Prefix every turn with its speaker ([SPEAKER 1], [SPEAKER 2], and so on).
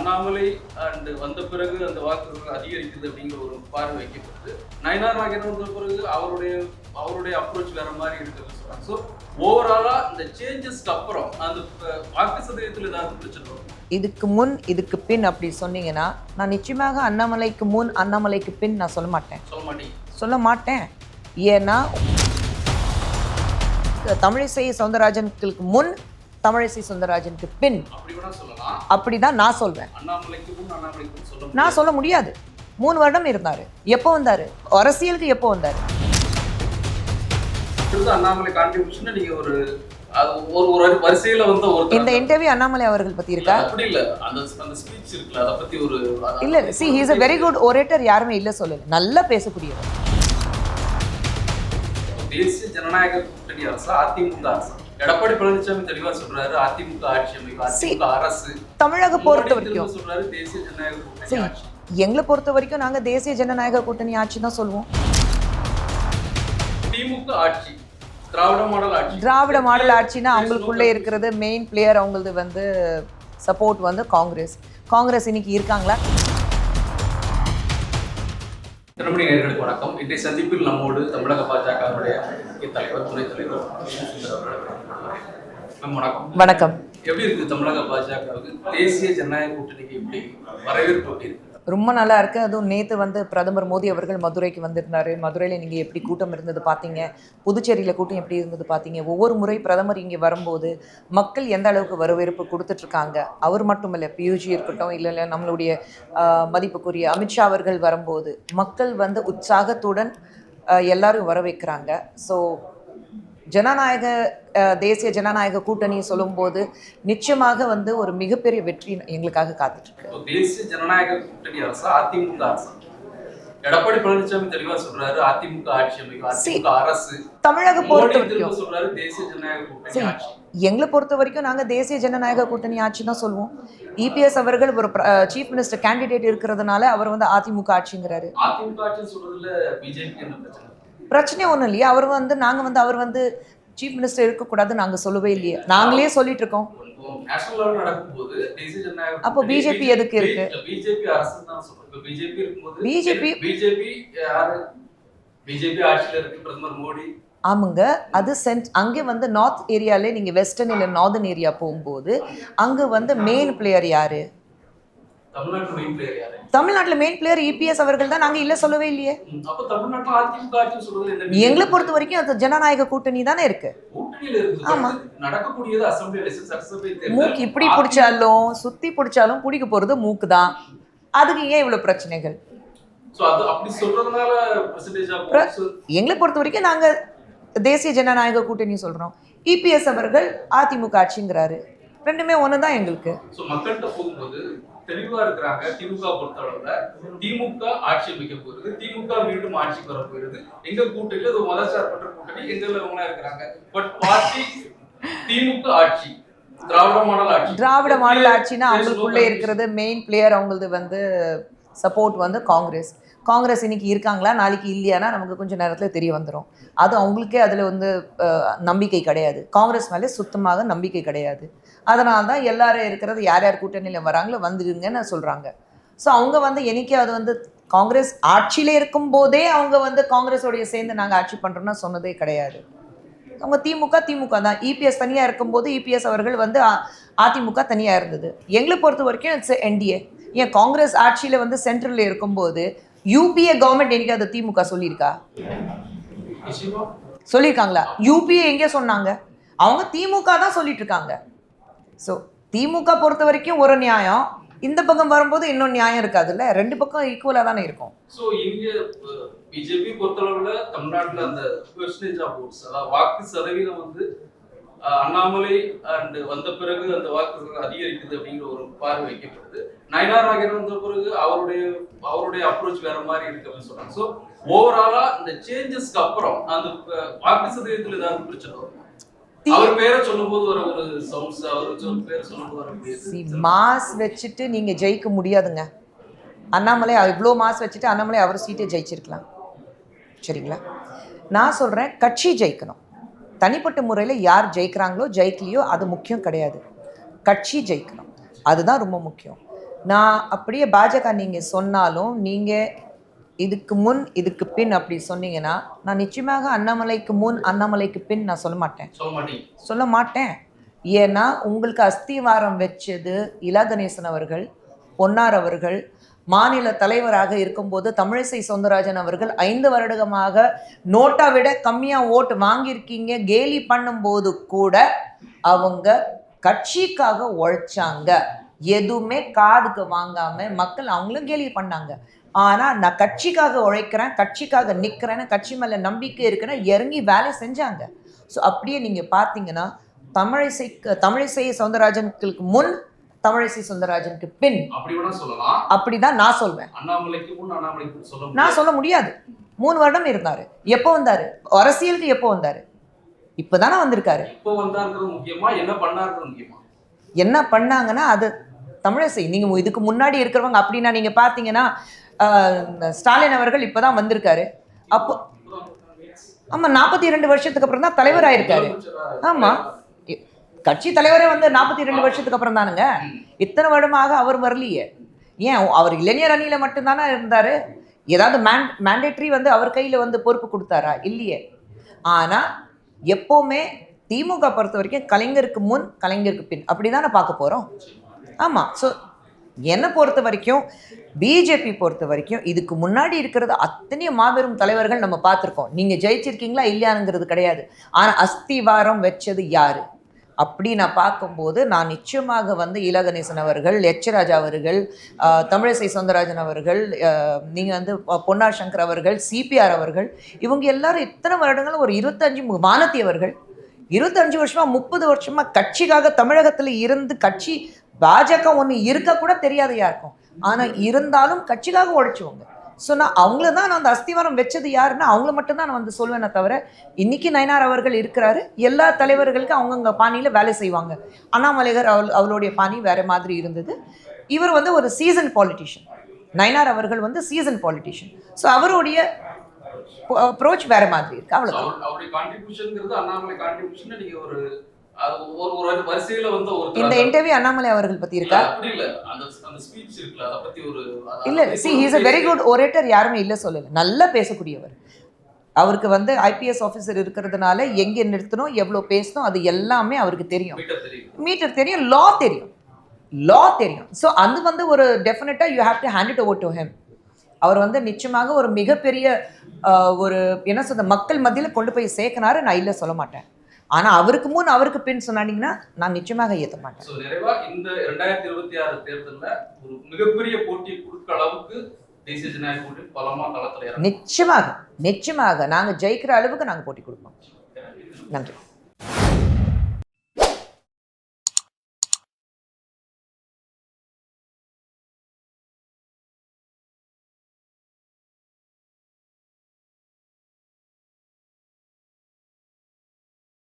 [SPEAKER 1] Annamalai and வந்த பிறகு அந்த வாக்குகள் அதிகரிக்குது அப்படிங்கிற ஒரு பார்வை வைக்கப்பட்டு நயனார் நாகேந்திரன் வந்த பிறகு அவருடைய அப்ரோச் வேற மாதிரி இருக்குன்னு சொல்றாங்க. ஸோ ஓவராலா இந்த சேஞ்சஸ்க்கு அப்புறம் அந்த வாக்கு சதவீதத்தில் ஏதாவது பிரச்சனை
[SPEAKER 2] இதுக்கு முன் இதுக்கு பின் அப்படி சொன்னீங்கன்னா நான் நிச்சயமாக அண்ணாமலைக்கு முன் அண்ணாமலைக்கு பின் நான் சொல்ல மாட்டேன். ஏன்னா தமிழிசை சவுந்தரராஜனுக்கு முன் தமிழிசை சவுந்தரராஜனுக்கு பின் அப்படிதான் நான் சொல்வேன். நான் சொல்ல முடியாது. 3 வருடம் இருந்தாரு. எப்போ வந்தாரு? அரசியலுக்கு எப்போ வந்தாரு? இந்த இன்டர்வியூ அண்ணாமலை அவர்கள் பத்தி இருக்கா? இல்ல, see he is a very good orator. யாருமே இல்ல சொல்லல. நல்லா பேசக்கூடியவர்.
[SPEAKER 1] தேசிய ஜனநாயக கூட்டணி அரசு அதிமுக அரசு எடப்பாடி பழனிசாமி தெளிவா சொல்றாரு அதிமுக ஆட்சி அமைக்கும் அதிமுக அரசு.
[SPEAKER 2] தமிழக பொறுத்த வரைக்கும்
[SPEAKER 1] சொல்றாரு தேசிய ஜனநாயக கூட்டணி ஆட்சி.
[SPEAKER 2] எங்களை பொறுத்த வரைக்கும் நாங்க தேசிய ஜனநாயக கூட்டணி ஆட்சி தான் சொல்லுவோம்.
[SPEAKER 1] திமுக ஆட்சி திராவிட மாடல் ஆட்சினா அவங்களுக்குள்ளே இருக்கிறது மெயின் பிளேயர் அவங்களது சப்போர்ட் காங்கிரஸ் இன்னைக்கு இருக்காங்களா? திருமணி நேயர்களுக்கு வணக்கம். இன்றைய சந்திப்பில் நம்மோடு தமிழக பாஜகவுடைய தலைவர் துணைத் தலைவர்
[SPEAKER 2] வணக்கம்.
[SPEAKER 1] எப்படி இருக்கு தமிழக பாஜகவுக்கு தேசிய ஜனநாயக கூட்டணிக்கு எப்படி வரவேற்பு எப்படி இருக்கு?
[SPEAKER 2] ரொம்ப நல்லா இருக்கு. அதுவும் நேற்று பிரதமர் மோடி அவர்கள் மதுரைக்கு வந்திருந்தாரு. மதுரையில் நீங்கள் எப்படி கூட்டம் இருந்தது பார்த்தீங்க, புதுச்சேரியில் கூட்டம் எப்படி இருந்தது பார்த்தீங்க. ஒவ்வொரு முறை பிரதமர் இங்கே வரும்போது மக்கள் எந்த அளவுக்கு வரவேற்பு கொடுத்துட்ருக்காங்க. அவர் மட்டும் இல்லை, பியூஜி இருக்கட்டும், இல்லை நம்மளுடைய மதிப்புக்குரிய அமித்ஷா அவர்கள் வரும்போது மக்கள் உற்சாகத்துடன் எல்லாரும் வர வைக்கிறாங்க. ஸோ தேசிய ஜனநாயக கூட்டணி சொல்லும்போது நிச்சயமாக ஒரு மிகப்பெரிய வெற்றி எங்களுக்காக காத்துட்டு.
[SPEAKER 1] தேசிய ஜனநாயக கூட்டணி அரசு அதிமுக அரசு எடப்பாடி பழனிசாமி தெளிவா சொல்றாரு அதிமுக ஆட்சி அமைக்கும் அதிமுக அரசு.
[SPEAKER 2] தமிழக பொறுத்த வரைக்கும்
[SPEAKER 1] சொல்றாரு தேசிய ஜனநாயக கூட்டணி ஆட்சி.
[SPEAKER 2] எங்களை பொறுத்த வரைக்கும் நாங்க தேசிய ஜனநாயக கூட்டணி ஆட்சி தான் சொல்லுவோம். இபிஎஸ் அவர்கள் ஒரு சீஃப் மினிஸ்டர் கேண்டிடேட் இருக்கிறதுனால அவர் அதிமுக ஆட்சிங்கிறாரு.
[SPEAKER 1] அதிமுக ஆட்சி சொல்றதுல பிஜேபி என்ன பிரச்சனை?
[SPEAKER 2] பிரச்சனை ஒன்றும் இல்லையா? அவர் சீஃப் மினிஸ்டர் இருக்கக்கூடாது நாங்க சொல்லவே இல்லையே. நாங்களே சொல்லிட்டு இருக்கோம். அப்போ பிஜேபி எதுக்கு இருக்கு?
[SPEAKER 1] பிஜேபி ஆட்சியில இருக்கு பிரதமர் மோடி.
[SPEAKER 2] ஆமாங்க. அது அங்கே நார்த் ஏரியாலே நீங்க வெஸ்டர்ன் இல்லை நார்தர்ன் ஏரியா போகும்போது அங்க மெயின் பிளேயர் யாரு? தமிழ்நாட்டுல மெயின் பிளேயர் இபிஎஸ் அவர்கள் தான். நாங்க இல்ல சொல்லவே இல்லையே. எங்களை பொறுத்த வரைக்கும் அது ஜனநாயக கூட்டணி தானே இருக்கு. ஆமா, மூக்கு இப்படி பிடிச்சாலும் சுத்தி பிடிச்சாலும் பிடிக்க போறது மூக்கு தான். அதுக்கு ஏன் இவ்வளவு பிரச்சனைகள்? எங்களை பொறுத்த வரைக்கும் நாங்க தேசிய ஜனநாயக கூட்டணி சொல்றோம். இபிஎஸ் அவர்கள் அதிமுக ஆட்சிங்கிறாரு. ரெண்டுமே ஒண்ணுதான் எங்களுக்கு.
[SPEAKER 1] தெளிவா இருக்கிறாங்க. திமுக பொறுத்தளவுல திமுக ஆட்சி அமைக்க போகுது, திமுக மீண்டும் ஆட்சிக்கு வர போயிருது. எங்க கூட்டணியில அது மதசார்பற்ற கூட்டணி எங்களவங்களா இருக்கிறாங்க. பட் பார்ட்டி திமுக ஆட்சி
[SPEAKER 2] திராவிட மாடல் ஆட்சினா அவங்களுக்குள்ளே இருக்கிறது மெயின் பிளேயர் அவங்களது சப்போர்ட் காங்கிரஸ் இன்னைக்கு இருக்காங்களா நாளைக்கு இல்லையானா நமக்கு கொஞ்சம் நேரத்தில் தெரிய வந்துடும். அது அவங்களுக்கே அதில் நம்பிக்கை கிடையாது. காங்கிரஸ் மேலே சுத்தமாக நம்பிக்கை கிடையாது. அதனால தான் எல்லாரும் இருக்கிறது யார் யார் கூட்டணியில் வராங்களோ வந்துடுங்கன்னு சொல்கிறாங்க. ஸோ அவங்க என்னைக்கே அது காங்கிரஸ் ஆட்சியில் இருக்கும்போதே அவங்க காங்கிரஸோடைய சேர்ந்து நாங்கள் ஆட்சி பண்ணுறோன்னா சொன்னதே கிடையாது. அவங்க திமுக தான். இபிஎஸ் தனியாக இருக்கும்போது இபிஎஸ் அவர்கள் அதிமுக தனியாக இருந்தது. எங்களை பொறுத்த வரைக்கும் இட்ஸ் என்டிஏ. ஏன் காங்கிரஸ் ஆட்சியில் சென்ட்ரலில் இருக்கும்போது யூபிஏ கவர்மெண்ட் என்னைக்கு அது திமுக சொல்லியிருக்காங்களா? யூபிஏ எங்கே சொன்னாங்க? அவங்க திமுக தான் சொல்லிட்டு இருக்காங்க. ஸோ திமுக பொறுத்த வரைக்கும் ஒரு நியாயம், இந்த பக்கம் வரும்போது இன்னொரு நியாயம் இருக்காதுல்ல. ரெண்டு பக்கம் ஈக்குவலாக தானே இருக்கும்.
[SPEAKER 1] ஸோ இங்கே பிஜேபி பொறுத்தளவில் தமிழ்நாட்டில் அந்த பெர்சன்டேஜ் ஆஃப் ஓட்ஸ், அதாவது வாக்கு சதவீதம் அண்ணாமலை அண்ட் வந்த பிறகு அந்த வாக்குகள் அதிகரிக்குது அப்படிங்கிற ஒரு பார்வை வைக்கப்படுது. நயனார் நாகேந்திரன் வந்த பிறகு அவருடைய அப்ரோச் வேற மாதிரி இருக்கு அப்படின்னு சொல்றாங்க. ஸோ ஓவராலா இந்த சேஞ்சஸ்க்கு அப்புறம் அந்த வாக்கு சதவீதத்தில் ஏதாவது பிரச்சனை வரும்? அவர் பேரை சொல்லும்போது ஒரு சவுண்ட்ஸ், அவர் பேரை சொல்லும்போது
[SPEAKER 2] மாஸ் வச்சுட்டு நீங்க ஜெயிக்க முடியாதுங்க. அண்ணாமலை இவ்வளோ மாஸ் வச்சுட்டு அண்ணாமலை அவர் சீட்டை ஜெயிச்சிருக்கலாம். சரிங்களா? நான் சொல்றேன், கட்சி ஜெயிக்கணும். தனிப்பட்ட முறையில் யார் ஜெயிக்கிறாங்களோ ஜெயிக்கலையோ அது முக்கியம் கிடையாது. கட்சி ஜெயிக்கணும், அதுதான் ரொம்ப முக்கியம். நான் அப்படியே பாஜக நீங்க சொன்னாலும் நீங்க இதுக்கு முன் இதுக்கு பின் அப்படி சொன்னீங்கன்னா நான் நிச்சயமாக அண்ணாமலைக்கு முன் அண்ணாமலைக்கு பின் நான் சொல்ல மாட்டேன். சொல்ல மாட்டேன். ஏன்னா உங்களுக்கு அஸ்திவாரம் வச்சது இலா கணேசன் அவர்கள், பொன்னார் அவர்கள் மாநில தலைவராக இருக்கும்போது தமிழிசை சவுந்தரராஜன் அவர்கள் 5 வருடமாக நோட்டா விட கம்மியா ஓட்டு வாங்கியிருக்கீங்க கேலி பண்ணும்போது கூட அவங்க கட்சிக்காக உழைச்சாங்க. எதுவுமே காதுக்கு வாங்காம மக்கள் அவங்களும் கேலி பண்ணாங்க. ஆனா நான் கட்சிக்காக உழைக்கிறேன், கட்சிக்காக நிக்கிறேன்னு, கட்சி மேல நம்பிக்கை இருக்குன்னு இறங்கி வேலை செஞ்சாங்க. ஸோ அப்படியே நீங்க பார்த்தீங்கன்னா தமிழிசை சவுந்தரராஜனுக்கு முன் தமிழிசை சவுந்தரராஜனுக்கு பின் அப்படிதான் நான் சொல்வேன். நான் சொல்ல முடியாது. 3 வருடம் இருந்தாரு. எப்போ வந்தாரு? அரசியலுக்கு எப்போ வந்தாரு? இப்பதானே வந்திருக்காரு. என்ன பண்ணாங்கன்னா அது தமிழிசை. நீங்க இதுக்கு முன்னாடி இருக்கிறவங்க அப்படின்னா நீங்க பாத்தீங்கன்னா ஸ்டாலின் அவர்கள் இப்பதான் வந்திருக்காரு. அப்போ ஆமா 42 வருஷத்துக்கு அப்புறம் தான் தலைவர் ஆயிருக்காரு. ஆமா கட்சி தலைவரே வந்து 42 வருஷத்துக்கு அப்புறம் தானுங்க. இத்தனை வருடமாக அவர் வரலையே. ஏன் அவர் இளைஞர் அணியில மட்டும்தானே இருந்தாரு? ஏதாவது மேண்டேட்டரி வந்து அவர் கையில வந்து பொறுப்பு கொடுத்தாரா? இல்லையே. ஆனா எப்பவுமே திமுக பொறுத்த வரைக்கும் கலைஞருக்கு முன் கலைஞருக்கு பின் அப்படிதானே பார்க்க போறோம். ஆமா. ஸோ என்னை பொறுத்த வரைக்கும் பிஜேபி பொறுத்த வரைக்கும் இதுக்கு முன்னாடி இருக்கிறது அத்தனை மாபெரும் தலைவர்கள் நம்ம பார்த்துருக்கோம். நீங்க ஜெயிச்சிருக்கீங்களா இல்லையானுங்கிறது கிடையாது. ஆனா அஸ்திவாரம் வச்சது யாரு அப்படி நான் பார்க்கும்போது நான் நிச்சயமாக வந்து இலா கணேசன் அவர்கள், எச் ராஜா அவர்கள், தமிழிசை சவுந்தரராஜன் அவர்கள், நீங்கள் வந்து பொன்னார் சங்கர் அவர்கள், சிபிஆர் அவர்கள், இவங்க எல்லாரும் இத்தனை வருடங்களும் ஒரு 25 வானதி அவர்கள் 25 வருஷமா 30 வருஷமா கட்சிக்காக தமிழகத்தில் இருந்து கட்சி பாஜக ஒன்று இருக்க கூட தெரியாது யாருக்கும். ஆனால் இருந்தாலும் கட்சிக்காக உழைச்சவங்க. ஸோ நான் அவங்கள தான் நான் அந்த அஸ்திவாரம் வச்சது யாருன்னா அவங்கள மட்டும்தான் நான் வந்து சொல்வேனே தவிர இன்னைக்கு நயனார் அவர்கள் இருக்கிறாரு. எல்லா தலைவர்களுக்கும் அவங்கவுங்க பாணியில் வேலை செய்வாங்க. அண்ணாமலைகர் அவளுடைய பாணி வேற மாதிரி இருந்தது. இவர் வந்து ஒரு சீசன் பாலிட்டிஷியன். நயனார் அவர்கள் வந்து சீசன் பாலிட்டிஷியன். ஸோ அவருடைய அப்ரோச் வேற மாதிரி இருக்கு. அவ்வளவுதான். இந்த இன்டர்வியூ அண்ணாமலை அவர்கள் பத்தி இருக்கா? இல்ல, see he is a very good orator. யாருமே இல்ல சொல்லல. நல்லா பேசக்கூடியவர். அவருக்கு வந்து ஐபிஎஸ் ஆஃபீஸர் இருக்கிறதுனால எங்க நிறுத்தணும், எவ்வளவு பேசணும் அது எல்லாமே அவருக்கு தெரியும். மீட்டர் தெரியும், லா தெரியும். ஸோ அது வந்து ஒரு டெஃபினட்டா you have to hand it over to him. அவர் வந்து நிச்சயமாக ஒரு மிகப்பெரிய ஒரு என்ன சொல்ற மக்கள் மத்தியில் கொண்டு போய் சேர்க்கனாரு. நான் இல்லை சொல்ல மாட்டேன். ஆனா அவருக்கு முன் அவருக்கு பின் சொன்னீங்கன்னா நான் நிச்சயமாக ஏற்ற மாட்டேன்.
[SPEAKER 1] நிறைவா இந்த 2026 தேர்தல்ல ஒரு மிகப்பெரிய போட்டி கொடுக்க அளவுக்கு தேசிய ஜனநாயக கூட்டணி பலமா களத்துல
[SPEAKER 2] நிச்சயமாக நாங்க ஜெயிக்கிற அளவுக்கு நாங்க போட்டி கொடுப்போம். நன்றி.